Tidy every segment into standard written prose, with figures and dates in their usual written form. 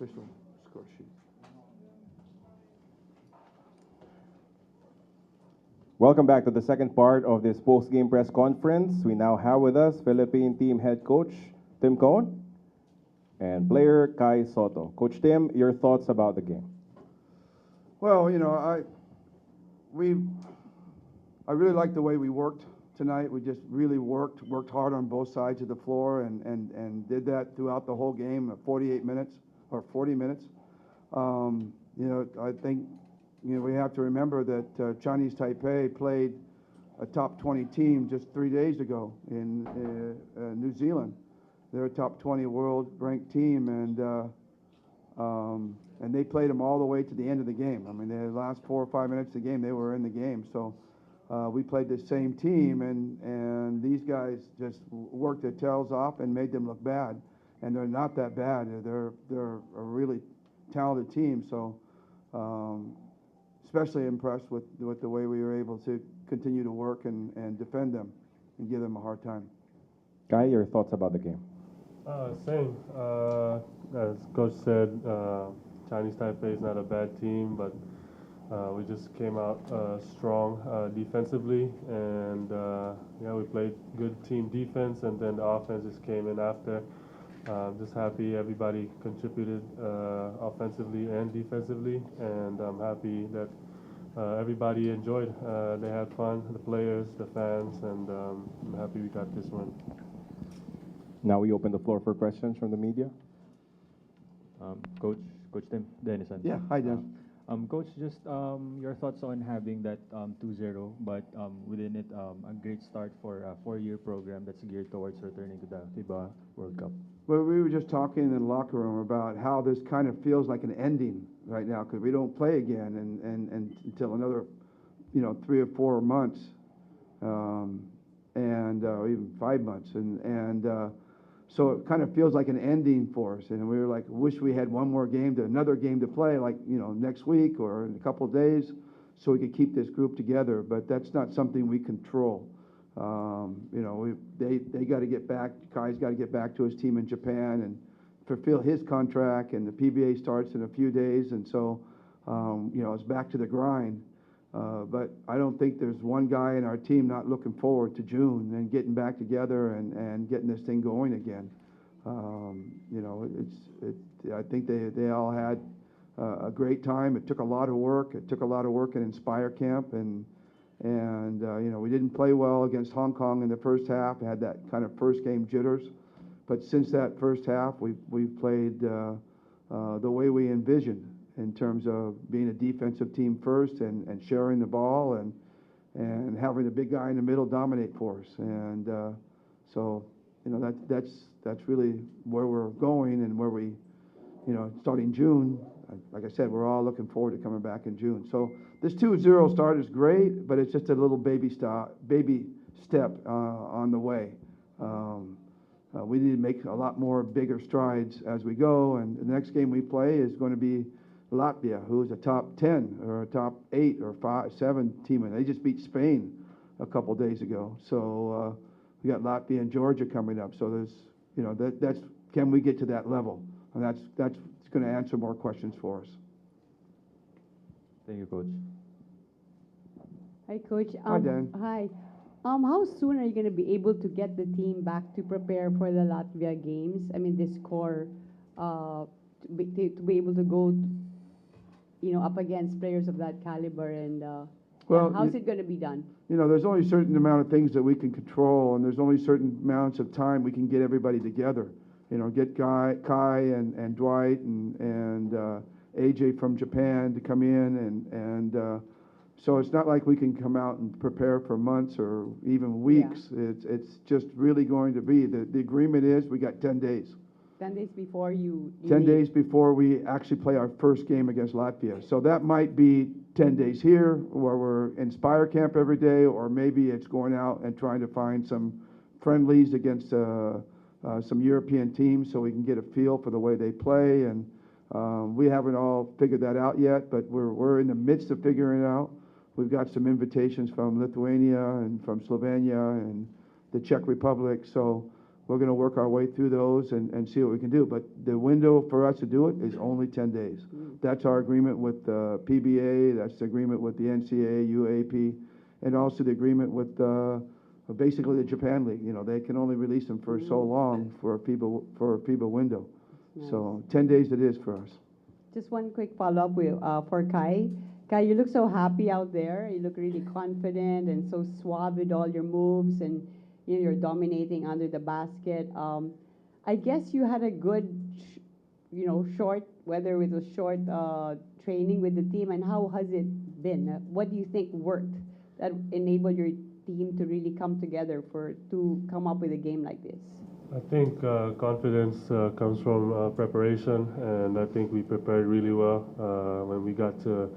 official score sheet. Welcome back to the second part of this post-game press conference. We now have with us Philippine team head coach Tim Cohn and player Kai Sotto. Coach Tim, your thoughts about the game? Well, you know, I really liked the way we worked tonight. We just really worked hard on both sides of the floor and did that throughout the whole game, 48 minutes or 40 minutes. You know, I think, you know, we have to remember that Chinese Taipei played a top 20 team just 3 days ago in New Zealand. They're a top 20 world-ranked team, and they played them all the way to the end of the game. I mean, the last 4 or 5 minutes of the game, they were in the game. So we played the same team, and these guys just worked their tails off and made them look bad. And they're not that bad. They're a really talented team. So especially impressed with the way we were able to continue to work and defend them and give them a hard time. Kai, your thoughts about the game? Same. As Coach said, Chinese Taipei is not a bad team, but we just came out strong defensively, and yeah, we played good team defense, and then the offense just came in after. Just happy everybody contributed offensively and defensively, and I'm happy that everybody enjoyed. They had fun, the players, the fans, and I'm happy we got this win. Now we open the floor for questions from the media. Coach Tim, Denison. Yeah, hi, Dan. Coach, just your thoughts on having that 2-0, but within it, a great start for a 4-year program that's geared towards returning to the FIBA World Cup. Well, we were just talking in the locker room about how this kind of feels like an ending right now because we don't play again and until another, you know, 3 or 4 months, and even 5 months, so it kind of feels like an ending for us, and we were like, wish we had one more game, another game to play, like, you know, next week or in a couple of days, so we could keep this group together. But that's not something we control. You know, they got to get back. Kai's got to get back to his team in Japan and fulfill his contract, and the PBA starts in a few days, and so you know, it's back to the grind. But I don't think there's one guy in our team not looking forward to June and getting back together and getting this thing going again. You know, I think they all had a great time. It took a lot of work. It took a lot of work in Inspire Camp, and you know, we didn't play well against Hong Kong in the first half. Had that kind of first game jitters, but since that first half, we've played the way we envisioned, in terms of being a defensive team first and sharing the ball and having the big guy in the middle dominate for us. And so, you know, that's really where we're going and where we, you know, starting June, like I said, we're all looking forward to coming back in June. So this 2-0 start is great, but it's just a little baby step on the way. We need to make a lot more bigger strides as we go, and the next game we play is going to be Latvia, who's a top 10 or a top 8 or 5, 7 team, and they just beat Spain a couple days ago. So we got Latvia and Georgia coming up. So there's, you know, that's can we get to that level, and that's going to answer more questions for us. Thank you, Coach. Hi, Coach. Hi, Dan. Hi. How soon are you going to be able to get the team back to prepare for the Latvia games? I mean, this core to be able to go, you know, up against players of that caliber, and Well, how's it going to be done? You know, there's only a certain amount of things that we can control, and there's only certain amounts of time we can get everybody together. You know, get Kai and Dwight and AJ from Japan to come in, and so it's not like we can come out and prepare for months or even weeks. Yeah. It's just really going to be, the agreement is we got 10 days. 10 days before you 10 days before we actually play our first game against Latvia. So that might be 10 days here where we're in Inspire Camp every day, or maybe it's going out and trying to find some friendlies against some European teams so we can get a feel for the way they play. And we haven't all figured that out yet, but we're in the midst of figuring it out. We've got some invitations from Lithuania and from Slovenia and the Czech Republic. So we're going to work our way through those and see what we can do. But the window for us to do it is only 10 days. That's our agreement with PBA, that's the agreement with the NCAA, UAP, and also the agreement with basically the Japan League. You know, they can only release them for so long for a FIBA window. Nice. So 10 days it is for us. Just one quick follow-up for Kai. Kai, you look so happy out there. You look really confident and so suave with all your moves, and you're dominating under the basket. I guess you had a good, short, whether it was short training with the team, and how has it been? What do you think worked that enabled your team to really come together to come up with a game like this? I think confidence comes from preparation, and I think we prepared really well. When we got to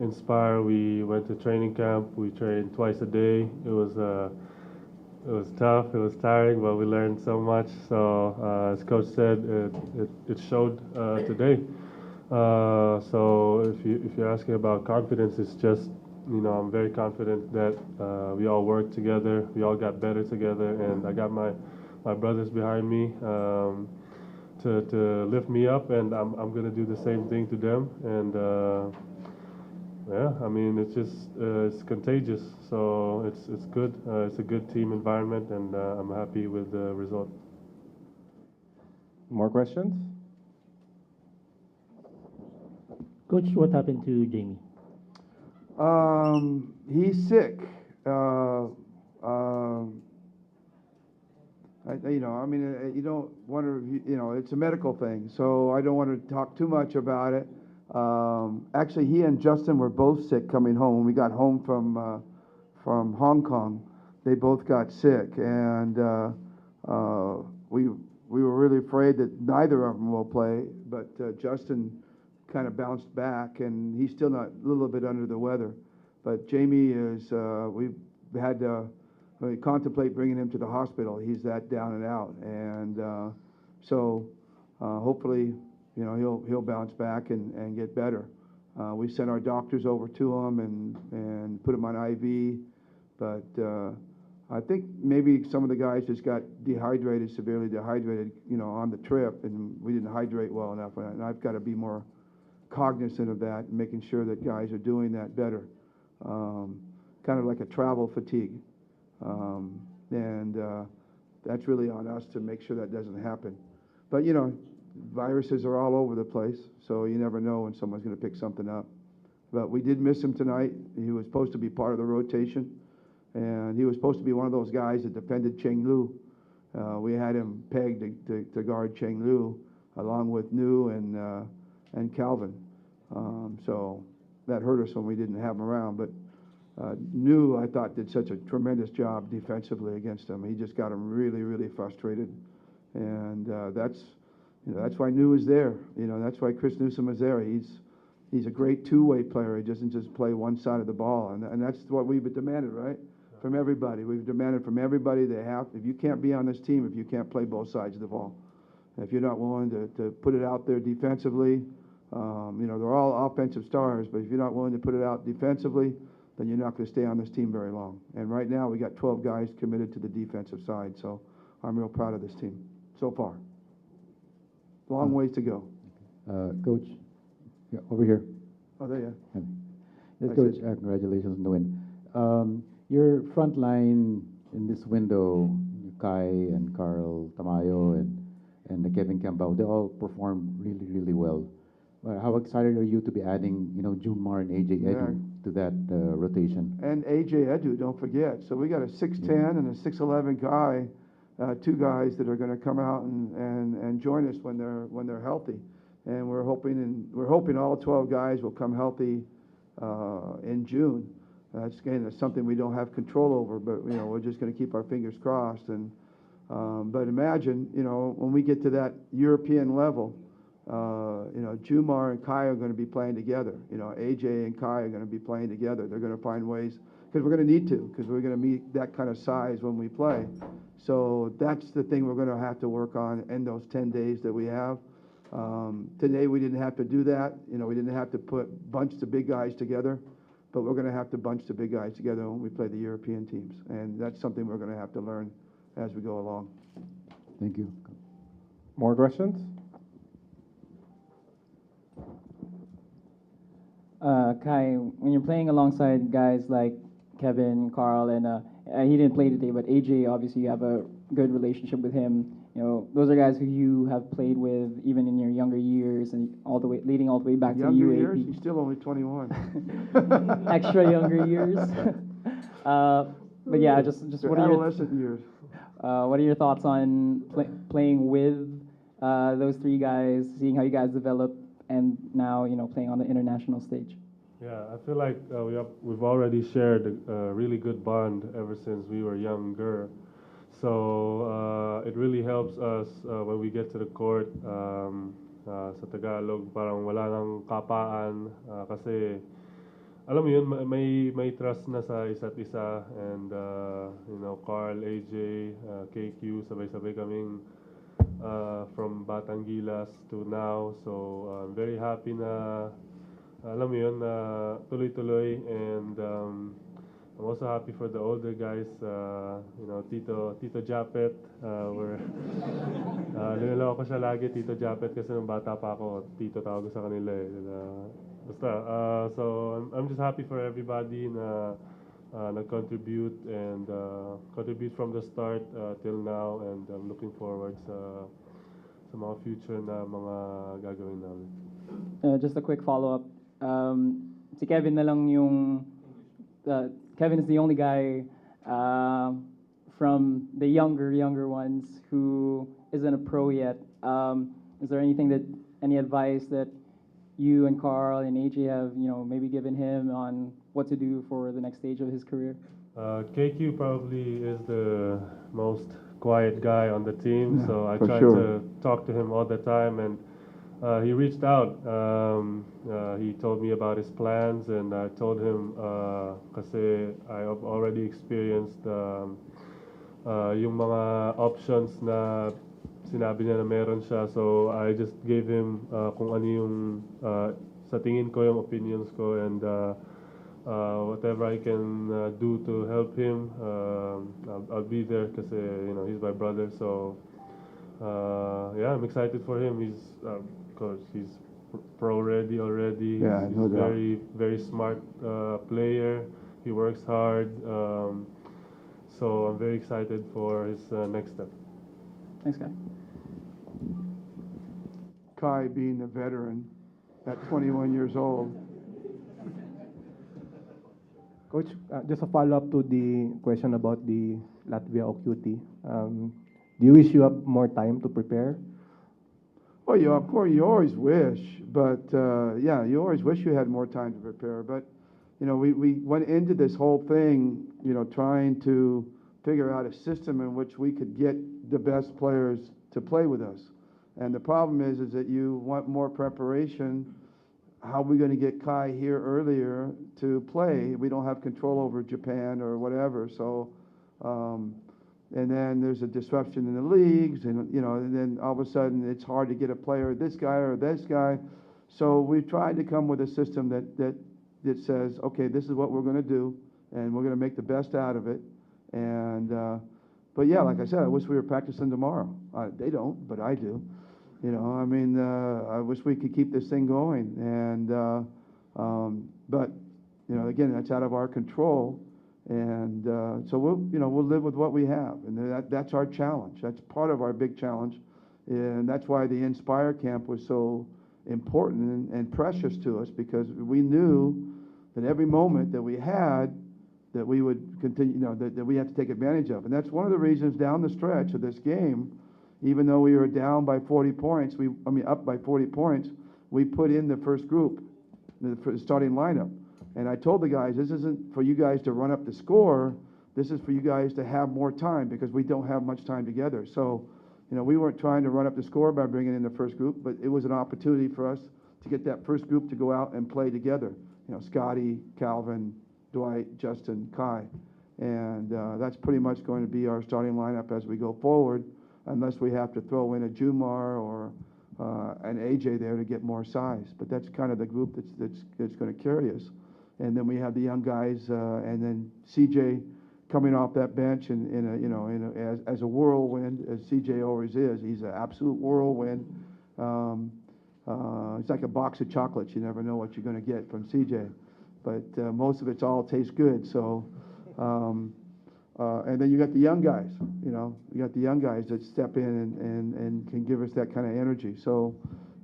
Inspire, we went to training camp. We trained twice a day. It was tough. It was tiring, but we learned so much. So as Coach said, it showed today. So if you're asking about confidence, it's just I'm very confident that we all worked together. We all got better together, and I got my brothers behind me to lift me up, and I'm gonna do the same thing to them. And yeah, I mean, it's just it's contagious. So it's good. It's a good team environment, and I'm happy with the result. More questions? Coach, what happened to Jamie? He's sick. You don't want to, it's a medical thing, so I don't want to talk too much about it. Actually, he and Justin were both sick coming home. When we got home from Hong Kong, they both got sick, and we were really afraid that neither of them will play. But Justin kind of bounced back, and he's still not a little bit under the weather. But Jamie is. We've had to contemplate bringing him to the hospital. He's that down and out, and so hopefully, he'll bounce back and get better. We sent our doctors over to him and put him on IV, but I think maybe some of the guys just got severely dehydrated, on the trip, and we didn't hydrate well enough. And I've got to be more cognizant of that and making sure that guys are doing that better. Kind of like a travel fatigue. And that's really on us to make sure that doesn't happen. But, viruses are all over the place, so you never know when someone's going to pick something up. But we did miss him tonight. He was supposed to be part of the rotation, and he was supposed to be one of those guys that defended Cheng Lu. We had him pegged to guard Cheng Lu, along with Nu and Calvin. So that hurt us when we didn't have him around. But Nu, I thought, did such a tremendous job defensively against him. He just got him really, really frustrated, and that's why Nu is there. That's why Chris Newsom is there. He's a great two-way player. He doesn't just play one side of the ball, and that's what we've demanded, right? From everybody. We've demanded from everybody if you can't be on this team, if you can't play both sides of the ball, if you're not willing to put it out there defensively, they're all offensive stars, but if you're not willing to put it out defensively, then you're not going to stay on this team very long. And right now, we got 12 guys committed to the defensive side, so I'm real proud of this team so far. Long ways to go. Coach, yeah, over here. Oh, there you are. Yes, Hi, Coach, Sid. congratulations on the win. Your front line in this window, Kai and Carl Tamayo and Kevin Campbell, they all performed really, really well. How excited are you to be adding, Jumar and AJ Edu to that rotation? And AJ Edu, don't forget. So we got a 6'10" and a 6'11" guy, two guys that are going to come out and join us when they're healthy. And we're hoping all 12 guys will come healthy in June. That's something we don't have control over, but we're just going to keep our fingers crossed. And but imagine, when we get to that European level, Jumar and Kai are going to be playing together. AJ and Kai are going to be playing together. They're going to find ways, because we're going to need to, because we're going to meet that kind of size when we play. So that's the thing we're going to have to work on in those 10 days that we have. Today we didn't have to do that. We didn't have to bunch the big guys together, but we're going to have to bunch the big guys together when we play the European teams. And that's something we're going to have to learn as we go along. Thank you. More questions? Kai, when you're playing alongside guys like Kevin, Carl, and he didn't play today, but AJ, obviously you have a good relationship with him. You know, those are guys who you have played with even in your younger years and all the way leading all the way back Younger to UAP. years, he's still only 21. Extra younger years. But yeah, just They're what are your adolescent years. what are your thoughts on playing with those three guys, seeing how you guys develop, and now playing on the international stage? Yeah, I feel like we've already shared a really good bond ever since we were younger. So it really helps us when we get to the court. Sa Tagalog, parang wala nang kapaan kasi alam mo yun, may trust na sa isa't isa, and Carl, AJ, KQ, sabay-sabay kaming from Batang Gilas to now. So I'm very happy na alam mo yun, tuloy-tuloy, and I'm also happy for the older guys, Tito Japet. Niloloko ko siya lagi, Tito Japet, kasi nung bata pa ako, Tito tawag ko sa kanila eh. So I'm just happy for everybody na nag-contribute and contribute from the start till now, and I'm looking forward sa mga future na mga gagawin namin. Just a quick follow-up. Si Kevin na lang yung Kevin is the only guy from the younger ones who isn't a pro yet. Is there any advice that you and Carl and AJ have, maybe given him on what to do for the next stage of his career? KQ probably is the most quiet guy on the team, Yeah, so I for try sure. to talk to him all the time, and he reached out. He told me about his plans, and I told him kasi I have already experienced yung mga options na sinabi niya na meron siya. So I just gave him kung ano yung sa tingin ko yung opinions ko, and whatever I can do to help him, I'll be there kasi he's my brother. So yeah, I'm excited for him. He's pro ready already. Yeah, he's no doubt. very smart player. He works hard. So I'm very excited for his next step. Thanks, Kai. Kai being a veteran at 21 years old. Coach, just a follow-up to the question about the Latvia OQT. Do you wish you have more time to prepare? Well, of course, you always wish, but yeah, you always wish you had more time to prepare. But we went into this whole thing, trying to figure out a system in which we could get the best players to play with us. And the problem is that you want more preparation. How are we going to get Kai here earlier to play? We don't have control over Japan or whatever. So, and then there's a disruption in the leagues, and and then all of a sudden it's hard to get a player, this guy or this guy. So we tried to come with a system that says, okay, this is what we're going to do, and we're going to make the best out of it. And but yeah, like I said, I wish we were practicing tomorrow. They don't, but I do. I wish we could keep this thing going, and but again, that's out of our control, and so we'll live with what we have, and that's our challenge. That's part of our big challenge, and that's why the Inspire camp was so important and precious to us, because we knew that every moment that we had, that we would continue, that we have to take advantage of, and that's one of the reasons down the stretch of this game. Even though we were down by 40 points, up by 40 points, we put in the first group, the starting lineup. And I told the guys, this isn't for you guys to run up the score. This is for you guys to have more time, because we don't have much time together. So, we weren't trying to run up the score by bringing in the first group, but it was an opportunity for us to get that first group to go out and play together. Scotty, Calvin, Dwight, Justin, Kai. And that's pretty much going to be our starting lineup as we go forward, unless we have to throw in a Jumar or an AJ there to get more size. But that's kind of the group that's going to carry us. And then we have the young guys, and then CJ coming off that bench as a whirlwind, as CJ always is. He's an absolute whirlwind. It's like a box of chocolates. You never know what you're going to get from CJ, but most of it's all tastes good. So, and then you got the young guys. You got the young guys that step in and can give us that kind of energy. So,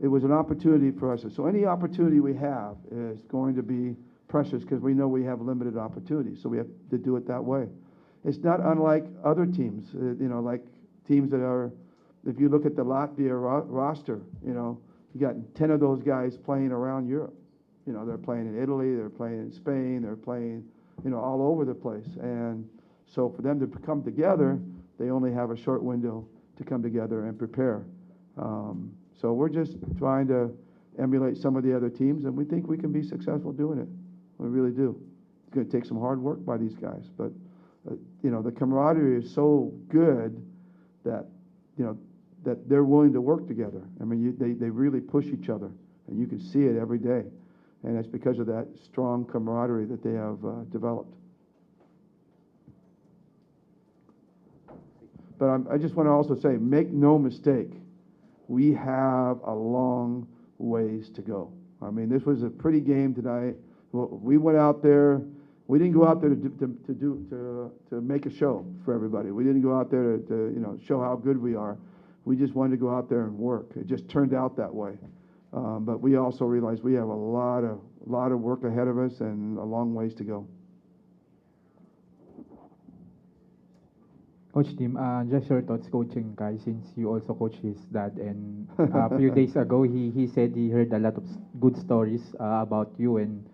it was an opportunity for us. So, any opportunity we have is going to be precious because we know we have limited opportunities. So we have to do it that way. It's not unlike other teams. Like teams that are. If you look at the Latvia roster, you got 10 of those guys playing around Europe. They're playing in Italy, they're playing in Spain, they're playing, all over the place. And so for them to come together, they only have a short window to come together and prepare. So we're just trying to emulate some of the other teams, and we think we can be successful doing it. We really do. It's going to take some hard work by these guys, but the camaraderie is so good that that they're willing to work together. I mean, they really push each other, and you can see it every day. And it's because of that strong camaraderie that they have developed. But I just want to also say, make no mistake, we have a long ways to go. I mean, this was a pretty game tonight. Well, we went out there. We didn't go out there to make a show for everybody. We didn't go out there to show how good we are. We just wanted to go out there and work. It just turned out that way. But we also realized we have a lot of work ahead of us and a long ways to go. Coach Tim, just your thoughts coaching Kai, since you also coach his dad, and a few days ago he said he heard a lot of good stories about you, and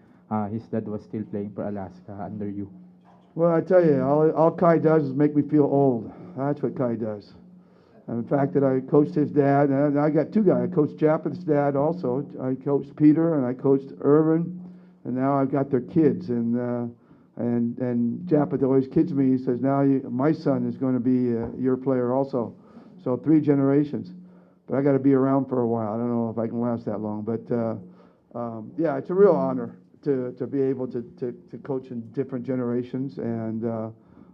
his dad was still playing for Alaska under you. Well, I tell you, all Kai does is make me feel old. That's what Kai does. And the fact that I coached his dad, and I got two guys. I coached Japeth's dad also. I coached Peter, and I coached Irvin, and now I've got their kids. And Japeth always kids me. He says, now my son is going to be your player also. So 3 generations. But I got to be around for a while. I don't know if I can last that long. But yeah, it's a real honor to be able to coach in different generations. And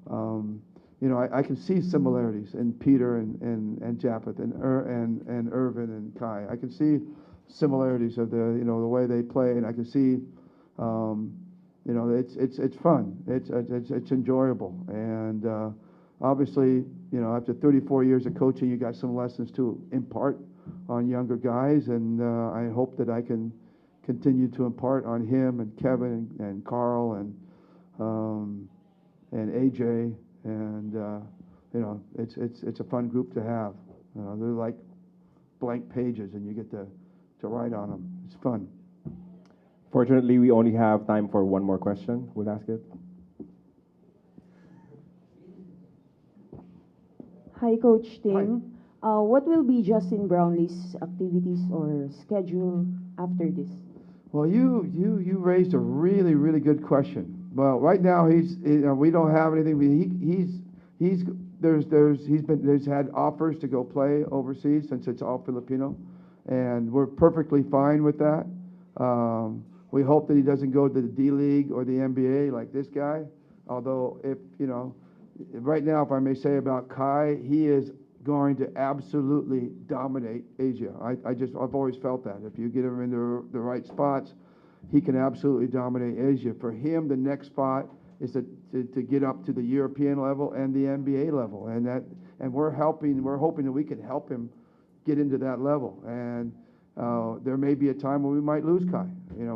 I can see similarities in Peter and Japeth and Irvin and Kai. I can see similarities of the way they play, and I can see it's fun. It's enjoyable, and obviously after 34 years of coaching, you got some lessons to impart on younger guys, and I hope that I can continue to impart on him and Kevin and Carl and AJ. And it's a fun group to have. They're like blank pages, and you get to write on them. It's fun. Fortunately, we only have time for one more question. We'll ask it. Hi, Coach Tim. What will be Justin Brownlee's activities or schedule after this? Well, you raised a really, really good question. Well, right now we don't have anything. He's had offers to go play overseas since it's all Filipino, and we're perfectly fine with that. We hope that he doesn't go to the D League or the NBA like this guy. Although right now, if I may say about Kai, he is going to absolutely dominate Asia. I've always felt that. If you get him into the right spots, he can absolutely dominate Asia. For him, the next spot is to get up to the European level and the NBA level, and we're hoping that we can help him get into that level. And there may be a time where we might lose Kai.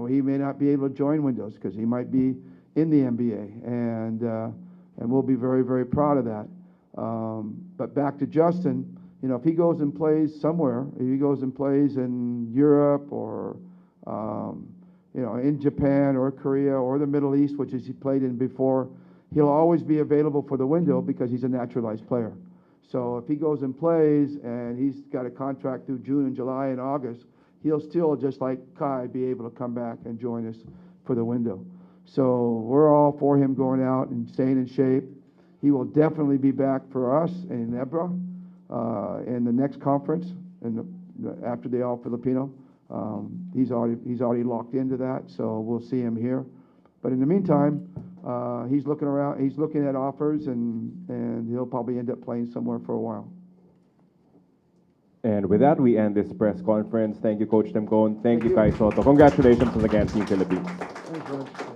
He may not be able to join Windows because he might be in the NBA, and we'll be very, very proud of that. But back to Justin, if he goes and plays somewhere, if he goes and plays in Europe or in Japan or Korea or the Middle East, which he played in before, he'll always be available for the window because he's a naturalized player. So if he goes and plays and he's got a contract through June and July and August, he'll still, just like Kai, be able to come back and join us for the window. So we're all for him going out and staying in shape. He will definitely be back for us in Nebra in the next conference after the All Filipino. He's already locked into that, so we'll see him here. But in the meantime, he's looking around, he's looking at offers, and he'll probably end up playing somewhere for a while. And with that, we end this press conference. Thank you, Coach Tim Cohn. Thank you, Kai Sotto. Congratulations once again, Team Philippines. Thanks, George.